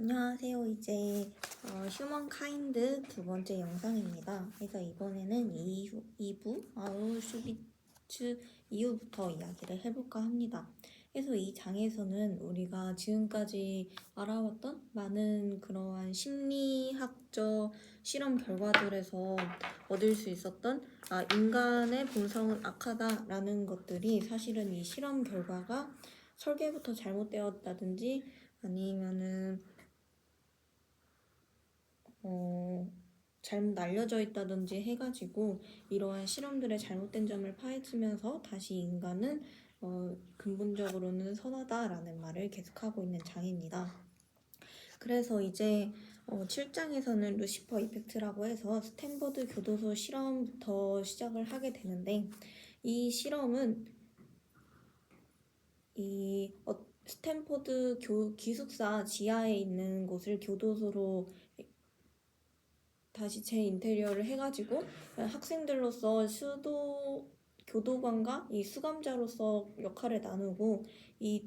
안녕하세요. 이제 휴먼카인드 두 번째 영상입니다. 그래서 이번에는 2부 아우슈비츠 이후부터 이야기를 해볼까 합니다. 그래서 이 장에서는 우리가 지금까지 알아왔던 많은 그러한 심리학적 실험 결과들에서 얻을 수 있었던 인간의 본성은 악하다라는 것들이 사실은 이 실험 결과가 설계부터 잘못되었다든지 아니면은 잘못 알려져 있다든지 해가지고 이러한 실험들의 잘못된 점을 파헤치면서 다시 인간은 근본적으로는 선하다라는 말을 계속하고 있는 장입니다. 그래서 이제 7장에서는 루시퍼 이펙트라고 해서 스탠퍼드 교도소 실험부터 시작을 하게 되는데, 이 실험은 스탠퍼드 기숙사 지하에 있는 곳을 교도소로 다시 재인테리어를 해가지고 학생들로서 교도관과 이 수감자로서 역할을 나누고 이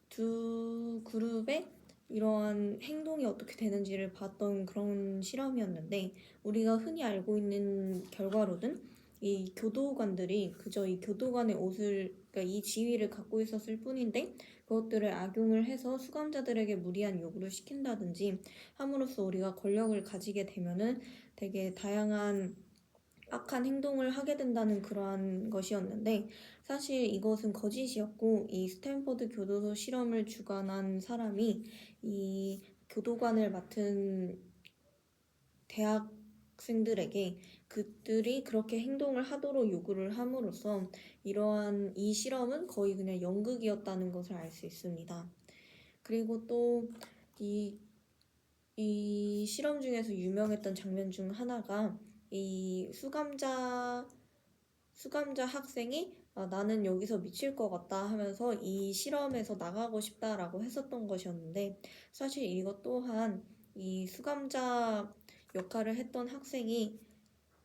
두 그룹의 이러한 행동이 어떻게 되는지를 봤던 그런 실험이었는데, 우리가 흔히 알고 있는 결과로는 이 교도관들이 그저 이 교도관의 옷을, 그러니까 이 지위를 갖고 있었을 뿐인데 그것들을 악용을 해서 수감자들에게 무리한 요구를 시킨다든지 함으로써 우리가 권력을 가지게 되면은 되게 다양한 악한 행동을 하게 된다는 그러한 것이었는데, 사실 이것은 거짓이었고, 이 스탠퍼드 교도소 실험을 주관한 사람이 이 교도관을 맡은 대학생들에게 그들이 그렇게 행동을 하도록 요구를 함으로써 이러한 이 실험은 거의 그냥 연극이었다는 것을 알 수 있습니다. 그리고 또 이 실험 중에서 유명했던 장면 중 하나가 이 수감자 학생이 나는 여기서 미칠 것 같다 하면서 이 실험에서 나가고 싶다라고 했었던 것이었는데, 사실 이것 또한 이 수감자 역할을 했던 학생이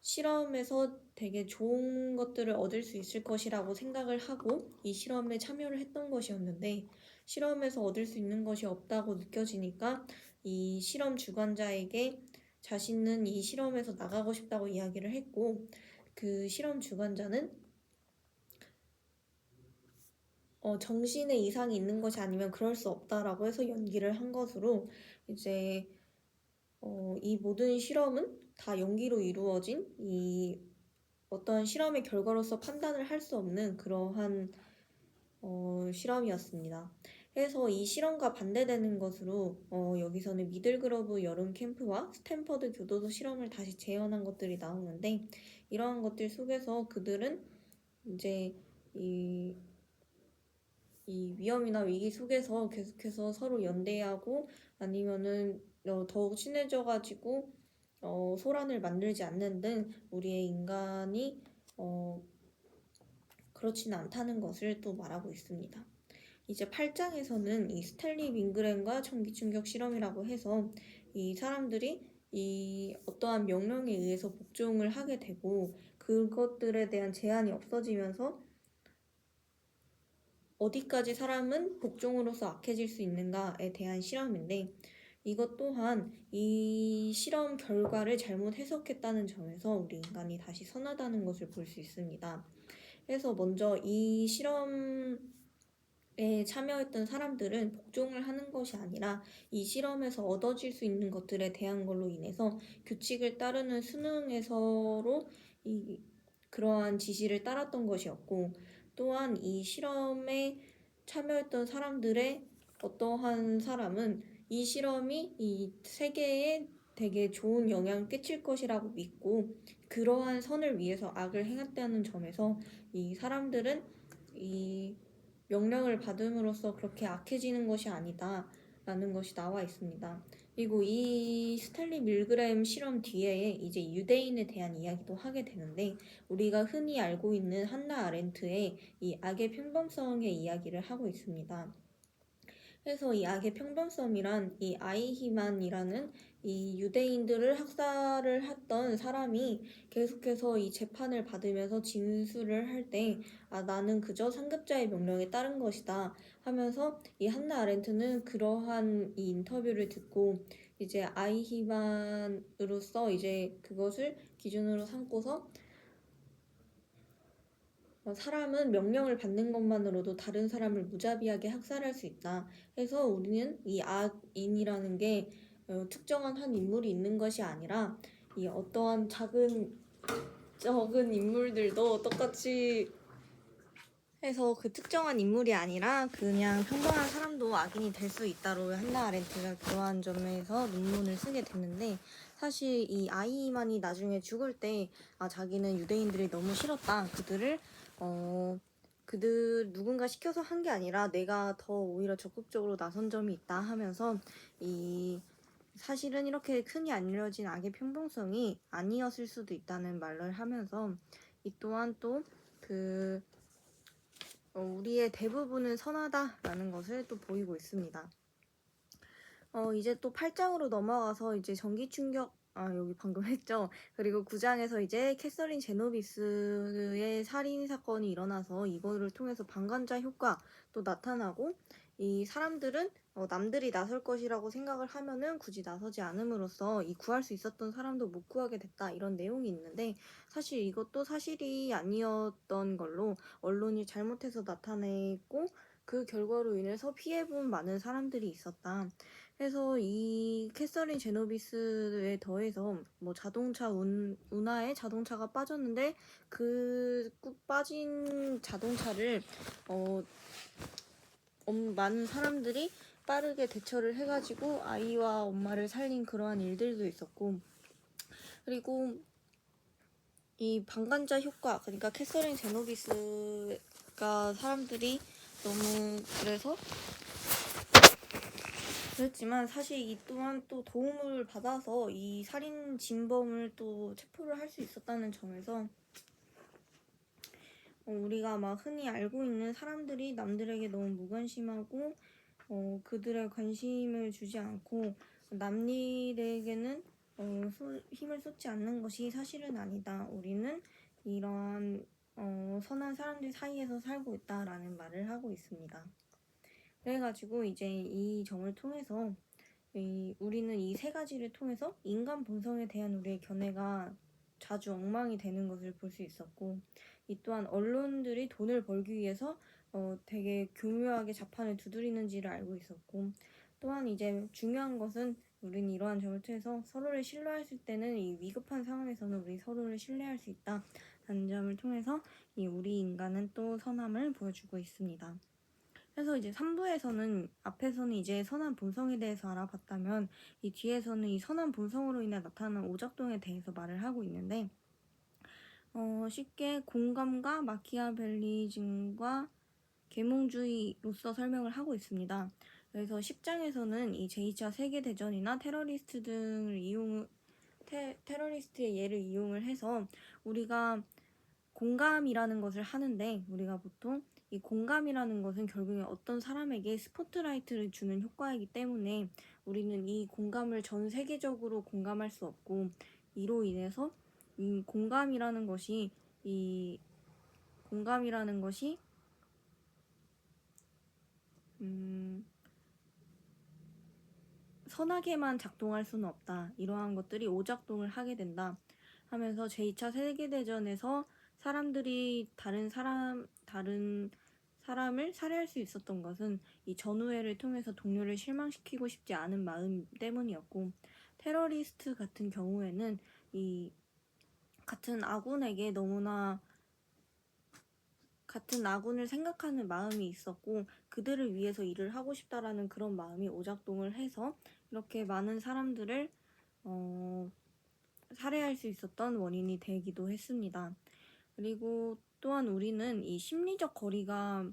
실험에서 되게 좋은 것들을 얻을 수 있을 것이라고 생각을 하고 이 실험에 참여를 했던 것이었는데, 실험에서 얻을 수 있는 것이 없다고 느껴지니까 이 실험 주관자에게 자신은 이 실험에서 나가고 싶다고 이야기를 했고, 그 실험 주관자는 정신에 이상이 있는 것이 아니면 그럴 수 없다라고 해서 연기를 한 것으로, 이제 이 모든 실험은 다 연기로 이루어진 이 어떤 실험의 결과로서 판단을 할 수 없는 그러한 실험이었습니다. 그래서 이 실험과 반대되는 것으로 여기서는 미들그로브 여름 캠프와 스탠퍼드 교도소 실험을 다시 재현한 것들이 나오는데, 이러한 것들 속에서 그들은 이제 이 위험이나 위기 속에서 계속해서 서로 연대하고 아니면은 더욱 친해져가지고 소란을 만들지 않는 등 우리의 인간이 그렇지는 않다는 것을 또 말하고 있습니다. 이제 8장에서는 이 스탠리 윙그램과 전기충격 실험이라고 해서 이 사람들이 이 어떠한 명령에 의해서 복종을 하게 되고 그것들에 대한 제한이 없어지면서 어디까지 사람은 복종으로서 악해질 수 있는가에 대한 실험인데, 이것 또한 이 실험 결과를 잘못 해석했다는 점에서 우리 인간이 다시 선하다는 것을 볼 수 있습니다. 그래서 먼저 이 실험에 참여했던 사람들은 복종을 하는 것이 아니라 이 실험에서 얻어질 수 있는 것들에 대한 걸로 인해서 규칙을 따르는 수능에서로 그러한 지시를 따랐던 것이었고, 또한 이 실험에 참여했던 사람들의 어떠한 사람은 이 실험이 이 세계에 되게 좋은 영향을 끼칠 것이라고 믿고 그러한 선을 위해서 악을 행했다는 점에서 이 사람들은 이 명령을 받음으로써 그렇게 악해지는 것이 아니다 라는 것이 나와 있습니다. 그리고 이 스탠리 밀그램 실험 뒤에 이제 유대인에 대한 이야기도 하게 되는데, 우리가 흔히 알고 있는 한나 아렌트의 이 악의 평범성의 이야기를 하고 있습니다. 해서 이 악의 평범성이란 이 아이히만이라는 이 유대인들을 학살을 했던 사람이 계속해서 이 재판을 받으면서 진술을 할 때 나는 그저 상급자의 명령에 따른 것이다 하면서 이 한나 아렌트는 그러한 이 인터뷰를 듣고 이제 아이히만으로서 이제 그것을 기준으로 삼고서 사람은 명령을 받는 것만으로도 다른 사람을 무자비하게 학살할 수 있다. 해서 우리는 이 악인이라는 게 특정한 한 인물이 있는 것이 아니라 이 어떠한 적은 인물들도 똑같이 해서 그 특정한 인물이 아니라 그냥 평범한 사람도 악인이 될 수 있다로 한나 아렌트가 그러한 점에서 논문을 쓰게 됐는데 사실 이 아이만이 나중에 죽을 때 자기는 유대인들이 너무 싫었다. 그들 누군가 시켜서 한 게 아니라 내가 더 오히려 적극적으로 나선 점이 있다 하면서 이 사실은 이렇게 흔히 알려진 악의 평범성이 아니었을 수도 있다는 말을 하면서 이 또한 또그 우리의 대부분은 선하다라는 것을 또 보이고 있습니다. 이제 또 8장으로 넘어가서 이제 전기 충격 여기 방금 했죠. 그리고 9장에서 이제 캐서린 제노비스의 살인 사건이 일어나서 이거를 통해서 방관자 효과도 나타나고 이 사람들은 남들이 나설 것이라고 생각을 하면은 굳이 나서지 않음으로써 이 구할 수 있었던 사람도 못 구하게 됐다 이런 내용이 있는데 사실 이것도 사실이 아니었던 걸로 언론이 잘못해서 나타내고 그 결과로 인해서 피해본 많은 사람들이 있었다. 그래서 이 캐서린 제노비스에 더해서 뭐 자동차 운하에 자동차가 빠졌는데 그 빠진 자동차를 많은 사람들이 빠르게 대처를 해가지고 아이와 엄마를 살린 그러한 일들도 있었고 그리고 이 방관자 효과 그러니까 캐서린 제노비스가 사람들이 너무 그랬지만 사실 이 또한 또 도움을 받아서 이 살인 진범을 또 체포를 할 수 있었다는 점에서 우리가 막 흔히 알고 있는 사람들이 남들에게 너무 무관심하고 그들의 관심을 주지 않고 남일에게는 힘을 쏟지 않는 것이 사실은 아니다. 우리는 이러한 선한 사람들 사이에서 살고 있다라는 말을 하고 있습니다. 그래가지고 이제 이 점을 통해서 우리는 이 세 가지를 통해서 인간 본성에 대한 우리의 견해가 자주 엉망이 되는 것을 볼 수 있었고 이 또한 언론들이 돈을 벌기 위해서 되게 교묘하게 자판을 두드리는지를 알고 있었고 또한 이제 중요한 것은 우리는 이러한 점을 통해서 서로를 신뢰했을 때는 이 위급한 상황에서는 우리 서로를 신뢰할 수 있다라는 점을 통해서 이 우리 인간은 또 선함을 보여주고 있습니다. 그래서 이제 3부에서는 앞에서는 이제 선한 본성에 대해서 알아봤다면 이 뒤에서는 이 선한 본성으로 인해 나타나는 오작동에 대해서 말을 하고 있는데 쉽게 공감과 마키아벨리즘과 계몽주의로서 설명을 하고 있습니다. 그래서 10장에서는 이 제2차 세계대전이나 테러리스트의 예를 이용을 해서 우리가 공감이라는 것을 하는데 우리가 보통 이 공감이라는 것은 결국에 어떤 사람에게 스포트라이트를 주는 효과이기 때문에 우리는 이 공감을 전 세계적으로 공감할 수 없고 이로 인해서 이 공감이라는 것이 선하게만 작동할 수는 없다. 이러한 것들이 오작동을 하게 된다. 하면서 제2차 세계대전에서 사람들이 다른 사람을 살해할 수 있었던 것은 이 전우회를 통해서 동료를 실망시키고 싶지 않은 마음 때문이었고 테러리스트 같은 경우에는 이 같은 아군을 생각하는 마음이 있었고 그들을 위해서 일을 하고 싶다라는 그런 마음이 오작동을 해서 이렇게 많은 사람들을 살해할 수 있었던 원인이 되기도 했습니다. 그리고 또한 우리는 이 심리적 거리가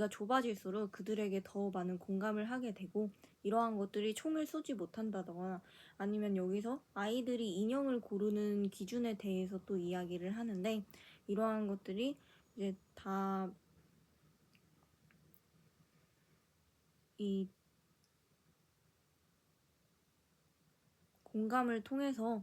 좁아질수록 그들에게 더 많은 공감을 하게 되고 이러한 것들이 총을 쏘지 못한다거나 아니면 여기서 아이들이 인형을 고르는 기준에 대해서 또 이야기를 하는데 이러한 것들이 이제 다 이 공감을 통해서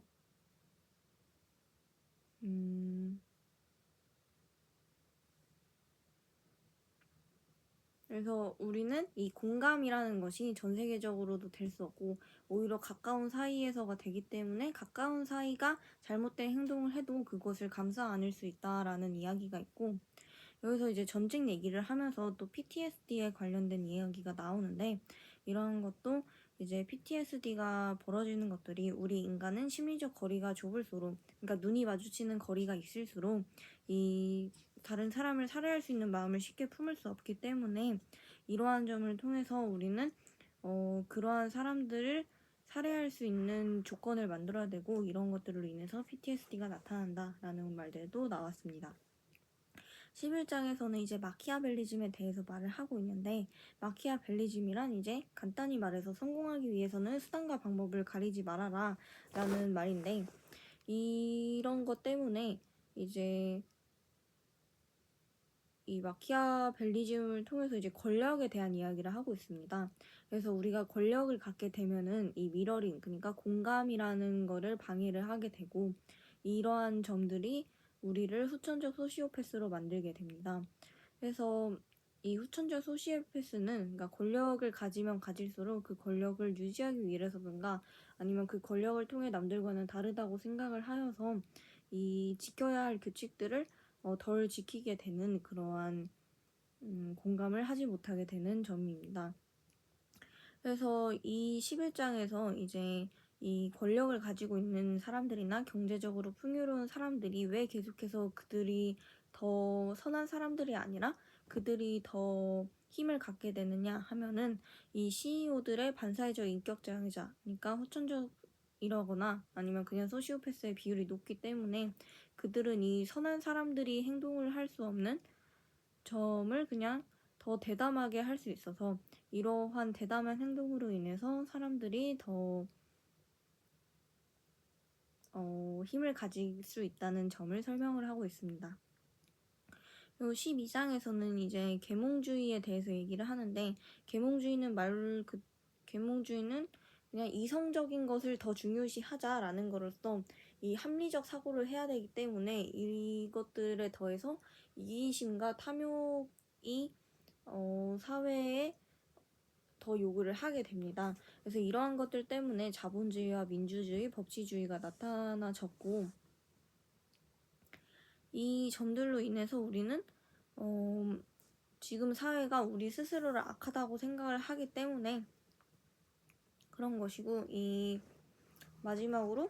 그래서 우리는 이 공감이라는 것이 전 세계적으로도 될 수 없고 오히려 가까운 사이에서가 되기 때문에 가까운 사이가 잘못된 행동을 해도 그것을 감싸 안을 수 있다라는 이야기가 있고, 여기서 이제 전쟁 얘기를 하면서 또 PTSD에 관련된 이야기가 나오는데, 이런 것도 이제 PTSD가 벌어지는 것들이 우리 인간은 심리적 거리가 좁을수록, 그러니까 눈이 마주치는 거리가 있을수록 이 다른 사람을 살해할 수 있는 마음을 쉽게 품을 수 없기 때문에 이러한 점을 통해서 우리는 그러한 사람들을 살해할 수 있는 조건을 만들어야 되고, 이런 것들로 인해서 PTSD가 나타난다라는 말들도 나왔습니다. 11장에서는 이제 마키아벨리즘에 대해서 말을 하고 있는데, 마키아벨리즘이란 이제 간단히 말해서 성공하기 위해서는 수단과 방법을 가리지 말아라 라는 말인데, 이런 것 때문에 이제 이 마키아벨리즘을 통해서 이제 권력에 대한 이야기를 하고 있습니다. 그래서 우리가 권력을 갖게 되면은 이 미러링, 그러니까 공감이라는 거를 방해를 하게 되고, 이러한 점들이 우리를 후천적 소시오패스로 만들게 됩니다. 그래서 이 후천적 소시오패스는, 그러니까 권력을 가지면 가질수록 그 권력을 유지하기 위해서든가 아니면 그 권력을 통해 남들과는 다르다고 생각을 하여서 이 지켜야 할 규칙들을 덜 지키게 되는 그러한 공감을 하지 못하게 되는 점입니다. 그래서 이 11장에서 이제 이 권력을 가지고 있는 사람들이나 경제적으로 풍요로운 사람들이 왜 계속해서 그들이 더 선한 사람들이 아니라 그들이 더 힘을 갖게 되느냐 하면은 이 CEO들의 반사회적 인격 장애자, 그러니까 후천적이라거나 아니면 그냥 소시오패스의 비율이 높기 때문에 그들은 이 선한 사람들이 행동을 할 수 없는 점을 그냥 더 대담하게 할 수 있어서, 이러한 대담한 행동으로 인해서 사람들이 더 힘을 가질 수 있다는 점을 설명을 하고 있습니다. 그리고 12장에서는 이제 계몽주의에 대해서 얘기를 하는데, 계몽주의는 계몽주의는 그냥 이성적인 것을 더 중요시하자라는 거로서 이 합리적 사고를 해야 되기 때문에 이것들에 더해서 이기심과 탐욕이 사회에 더 요구를 하게 됩니다. 그래서 이러한 것들 때문에 자본주의와 민주주의, 법치주의가 나타나졌고, 이 점들로 인해서 우리는 지금 사회가 우리 스스로를 악하다고 생각을 하기 때문에 그런 것이고, 이 마지막으로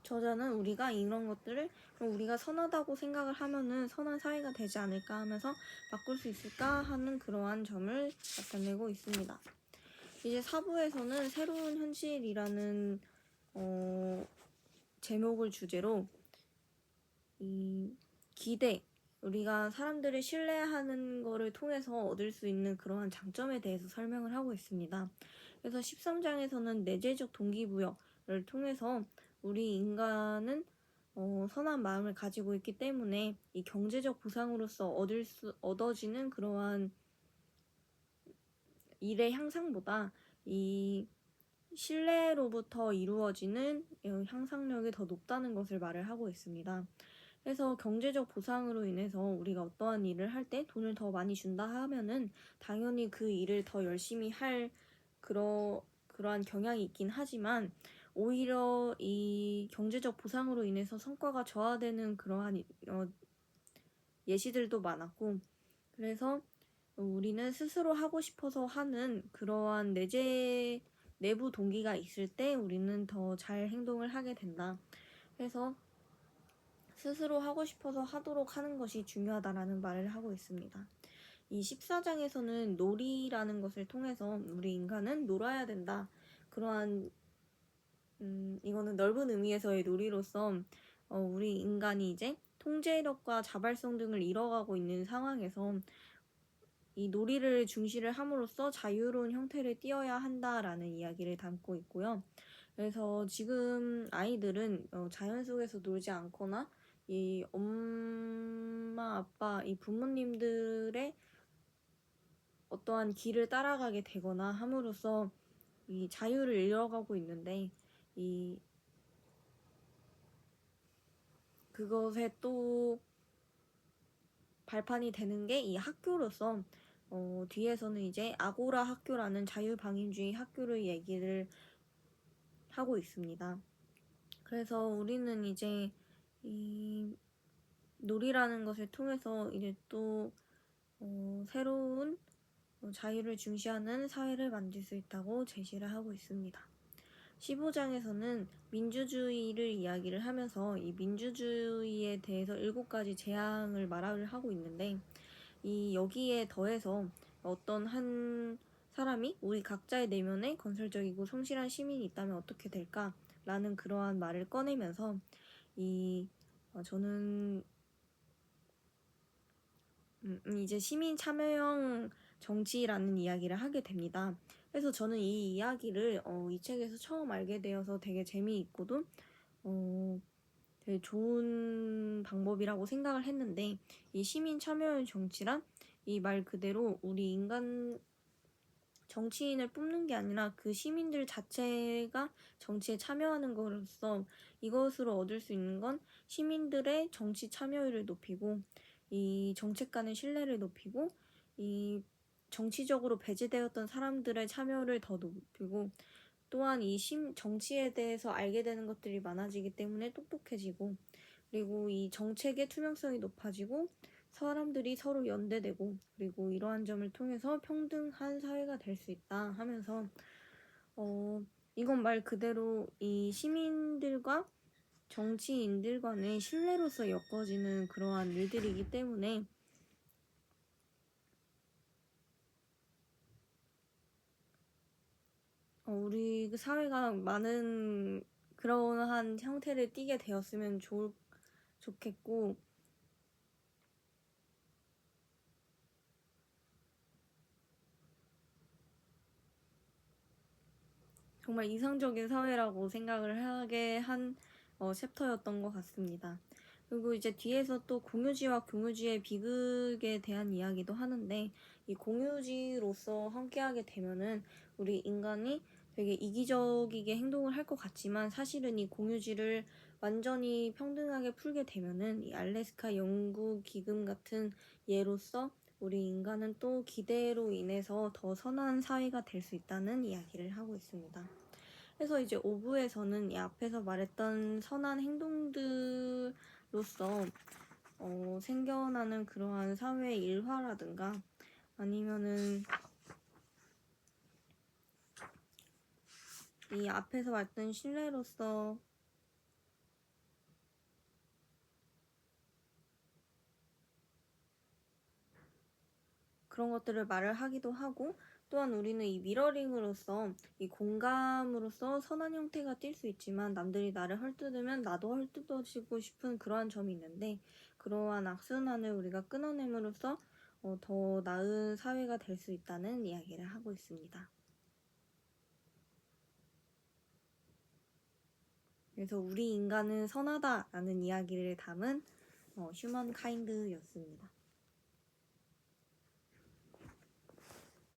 저자는 우리가 이런 것들을 우리가 선하다고 생각을 하면은 선한 사회가 되지 않을까 하면서 바꿀 수 있을까 하는 그러한 점을 나타내고 있습니다. 이제 4부에서는 새로운 현실이라는 제목을 주제로 이 기대, 우리가 사람들을 신뢰하는 거를 통해서 얻을 수 있는 그러한 장점에 대해서 설명을 하고 있습니다. 그래서 13장에서는 내재적 동기부여를 통해서 우리 인간은 선한 마음을 가지고 있기 때문에 이 경제적 보상으로서 얻어지는 그러한 일의 향상보다 이 신뢰로부터 이루어지는 향상력이 더 높다는 것을 말을 하고 있습니다. 그래서 경제적 보상으로 인해서 우리가 어떠한 일을 할 때 돈을 더 많이 준다 하면은 당연히 그 일을 더 열심히 할 그러한 경향이 있긴 하지만, 오히려 이 경제적 보상으로 인해서 성과가 저하되는 그러한 예시들도 많았고, 그래서 우리는 스스로 하고 싶어서 하는 그러한 내부 동기가 있을 때 우리는 더 잘 행동을 하게 된다. 그래서 스스로 하고 싶어서 하도록 하는 것이 중요하다라는 말을 하고 있습니다. 이 14장에서는 놀이라는 것을 통해서 우리 인간은 놀아야 된다. 그러한 이거는 넓은 의미에서의 놀이로서 우리 인간이 이제 통제력과 자발성 등을 잃어가고 있는 상황에서 이 놀이를 중시를 함으로써 자유로운 형태를 띄어야 한다라는 이야기를 담고 있고요. 그래서 지금 아이들은 자연 속에서 놀지 않거나 이 엄마, 아빠, 이 부모님들의 어떠한 길을 따라가게 되거나 함으로써 이 자유를 잃어가고 있는데, 이 그것에 또 발판이 되는 게 이 학교로서 뒤에서는 이제 아고라 학교라는 자유방임주의 학교를 얘기를 하고 있습니다. 그래서 우리는 이제 이 놀이라는 것을 통해서 이제 또 새로운 자유를 중시하는 사회를 만들 수 있다고 제시를 하고 있습니다. 15장에서는 민주주의를 이야기를 하면서 이 민주주의에 대해서 7가지 재앙을 말을 하고 있는데, 이 여기에 더해서 어떤 한 사람이 우리 각자의 내면에 건설적이고 성실한 시민이 있다면 어떻게 될까? 라는 그러한 말을 꺼내면서 저는 이제 시민 참여형 정치라는 이야기를 하게 됩니다. 그래서 저는 이 이야기를 이 책에서 처음 알게 되어서 되게 재미있고도 되게 좋은 방법이라고 생각을 했는데, 이 시민 참여형 정치란 이 말 그대로 우리 인간 정치인을 뽑는 게 아니라 그 시민들 자체가 정치에 참여하는 것으로서 이것으로 얻을 수 있는 건 시민들의 정치 참여율을 높이고 이 정책 간의 신뢰를 높이고 이 정치적으로 배제되었던 사람들의 참여를 더 높이고, 또한 이 정치에 대해서 알게 되는 것들이 많아지기 때문에 똑똑해지고, 그리고 이 정책의 투명성이 높아지고 사람들이 서로 연대되고, 그리고 이러한 점을 통해서 평등한 사회가 될 수 있다 하면서 이건 말 그대로 이 시민들과 정치인들 간의 신뢰로서 엮어지는 그러한 일들이기 때문에 우리 그 사회가 많은 그러한 형태를 띠게 되었으면 좋겠고, 정말 이상적인 사회라고 생각을 하게 한 챕터였던 것 같습니다. 그리고 이제 뒤에서 또 공유지와 공유지의 비극에 대한 이야기도 하는데, 이 공유지로서 함께하게 되면은 우리 인간이 되게 이기적이게 행동을 할 것 같지만, 사실은 이 공유지를 완전히 평등하게 풀게 되면은 이 알래스카 연구 기금 같은 예로서 우리 인간은 또 기대로 인해서 더 선한 사회가 될 수 있다는 이야기를 하고 있습니다. 그래서 이제 5부에서는 이 앞에서 말했던 선한 행동들로서 생겨나는 그러한 사회의 일화라든가 아니면은 이 앞에서 말했던 신뢰로서 그런 것들을 말을 하기도 하고, 또한 우리는 이 미러링으로서 이 공감으로써 선한 형태가 띌 수 있지만 남들이 나를 헐뜯으면 나도 헐뜯어지고 싶은 그러한 점이 있는데, 그러한 악순환을 우리가 끊어냄으로써 더 나은 사회가 될 수 있다는 이야기를 하고 있습니다. 그래서 우리 인간은 선하다라는 이야기를 담은 휴먼카인드였습니다.